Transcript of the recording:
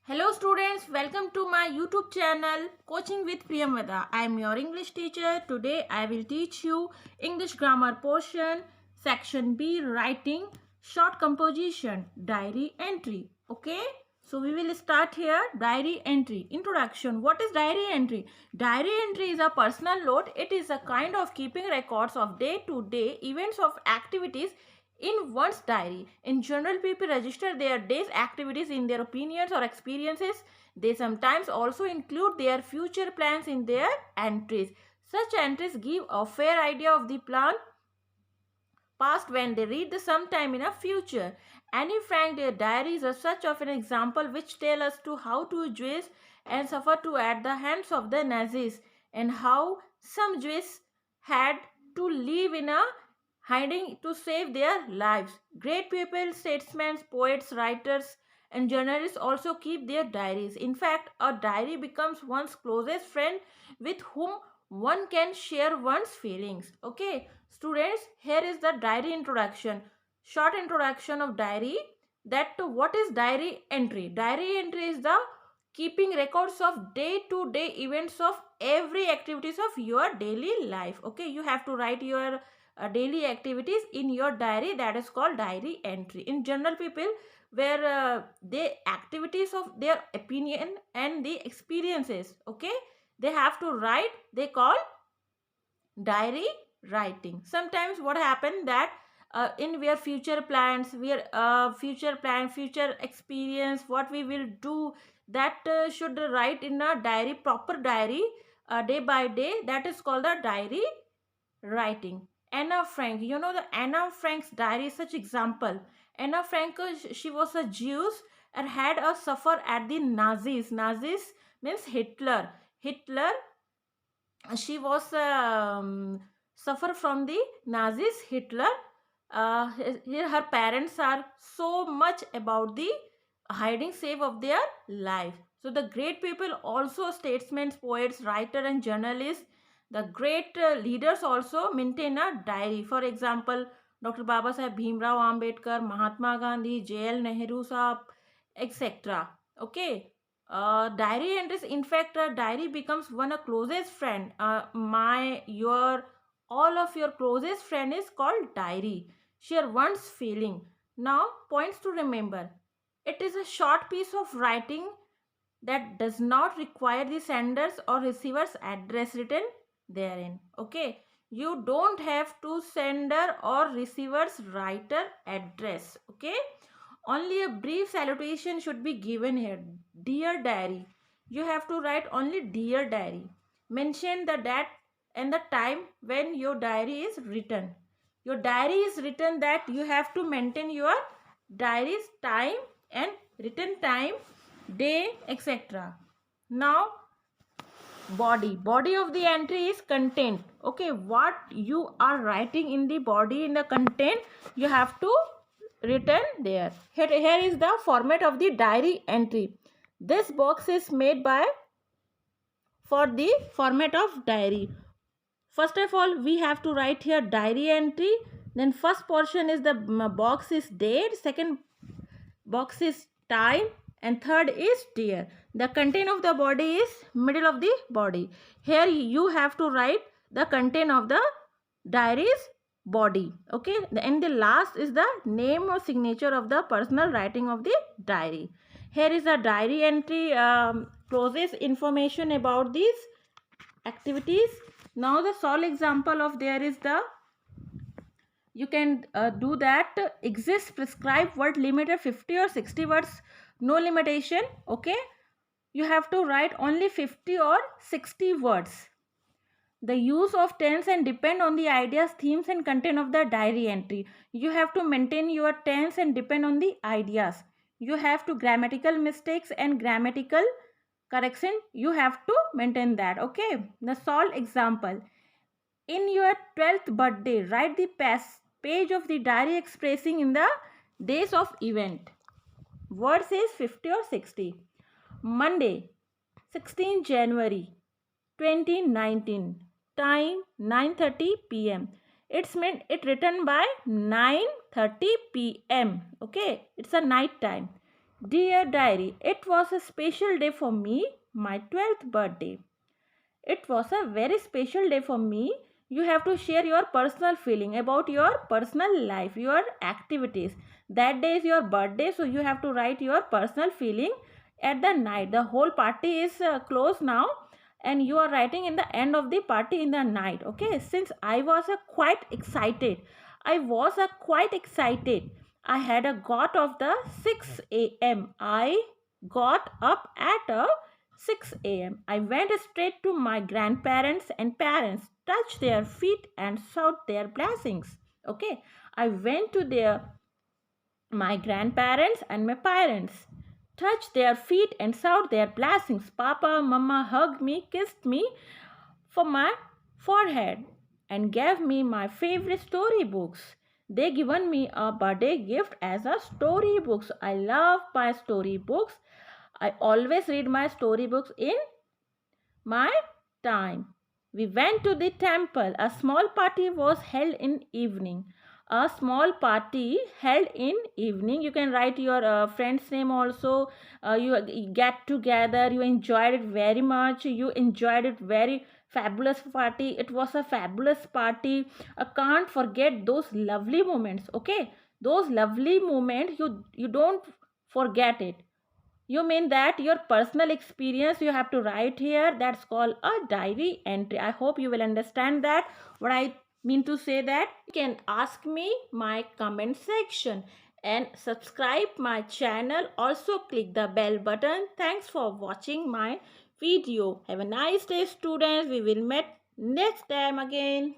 Hello students, welcome to my YouTube channel Coaching with Priyamvada. I am your English teacher. Today I will teach you English grammar portion, section B, writing, short composition, diary entry. Okay, so we will start here. Diary entry. Introduction. What is diary entry? Diary entry is a personal note. It is a kind of keeping records of day-to-day events of activities in one's diary. In general, people register their day's activities in their opinions or experiences. They sometimes also include their future plans in their entries. Such entries give a fair idea of the plan past when they read the sometime in a future. Anne Frank, their diaries are such of an example which tell us to how to Jews and suffer to at the hands of the Nazis, and how some Jews had to live in a hiding to save their lives. Great people, statesmen, poets, writers, and journalists also keep their diaries. In fact, a diary becomes one's closest friend with whom one can share one's feelings. Okay, students, here is the diary introduction. Short introduction of diary. That what is diary entry? Diary entry is the keeping records of day-to-day events of every activities of your daily life. Okay, you have to write your daily activities in your diary. That is called diary entry. In general, people where the activities of their opinion and the experiences, okay, they have to write, they call diary writing. Sometimes what happen that in their future plans, future experience, what we will do, that should write in a diary, proper diary, day by day. That is called the diary writing. Anna Frank, you know the Anna Frank's diary is such example. Anna Frank, she was a Jew and had a suffer at the Nazis. Nazis means Hitler. Hitler, she was suffer from the Nazis. Hitler, here her parents are so much about the hiding save of their life. So the great people also statesmen, poets, writer and journalists, the great leaders also maintain a diary. For example, Dr. Baba Sahib Bhimrao Ambedkar, Mahatma Gandhi, J.L. Nehru Sahib, etc. Okay, diary entries. In fact, a diary becomes one of closest friend. Your all of your closest friend is called diary. Share one's feeling. Now, points to remember. It is a short piece of writing that does not require the sender's or receiver's address written therein. Okay, you don't have to sender or receiver's writer address. Okay, only a brief salutation should be given here. Dear diary, you have to write only dear diary. Mention the date and the time when your diary is written. Your diary is written, that you have to maintain your diary's time and written time, day, etc. Now, body of the entry is content. Okay, what you are writing in the body, in the content, you have to written there. Here is the format of the diary entry. This box is made by for the format of diary. First of all, we have to write here diary entry. Then first portion is the box is date, second box is time, and third is dear. The content of the body is middle of the body. Here you have to write the content of the diary's body. Okay, and the last is the name or signature of the personal writing of the diary. Here is a diary entry, closes information about these activities. Now the sole example of there is the, you can do that. Exists prescribed word limit of 50 or 60 words, no limitation. Okay, you have to write only 50 or 60 words. The use of tense and depend on the ideas, themes and content of the diary entry. You have to maintain your tense and depend on the ideas. You have to grammatical mistakes and grammatical correction, you have to maintain that. Okay, the sole example. In your 12th birthday, write the page of the diary expressing in the days of event. Word says 50 or 60. Monday, 16 January 2019. Time 9:30 p.m. It's meant it written by 9:30 p.m. Okay, it's a night time. Dear diary, it was a special day for me, my 12th birthday. It was a very special day for me. You have to share your personal feeling about your personal life, your activities. That day is your birthday, so you have to write your personal feeling at the night. The whole party is closed now, and you are writing in the end of the party in the night. Okay, since I was quite excited, I had a got of the 6 a.m. I got up at a 6 a.m. I went straight to my grandparents and parents, touched their feet and sought their blessings. Okay, I went to my grandparents and my parents, touched their feet and sought their blessings. Papa, Mama hugged me, kissed me for my forehead, and gave me my favorite storybooks. They given me a birthday gift as a storybooks. I love my storybooks. I always read my storybooks in my time. We went to the temple. A small party was held in evening. A small party held in evening. You can write your friend's name also. You get together. You enjoyed it very much. You enjoyed it very fabulous party. It was a fabulous party. I can't forget those lovely moments. Okay, those lovely moments. You don't forget it. You mean that your personal experience you have to write here, that's called a diary entry. I hope you will understand that what I mean to say. That you can ask me my comment section and subscribe my channel. Also click the bell button. Thanks for watching my video. Have a nice day students. We will meet next time again.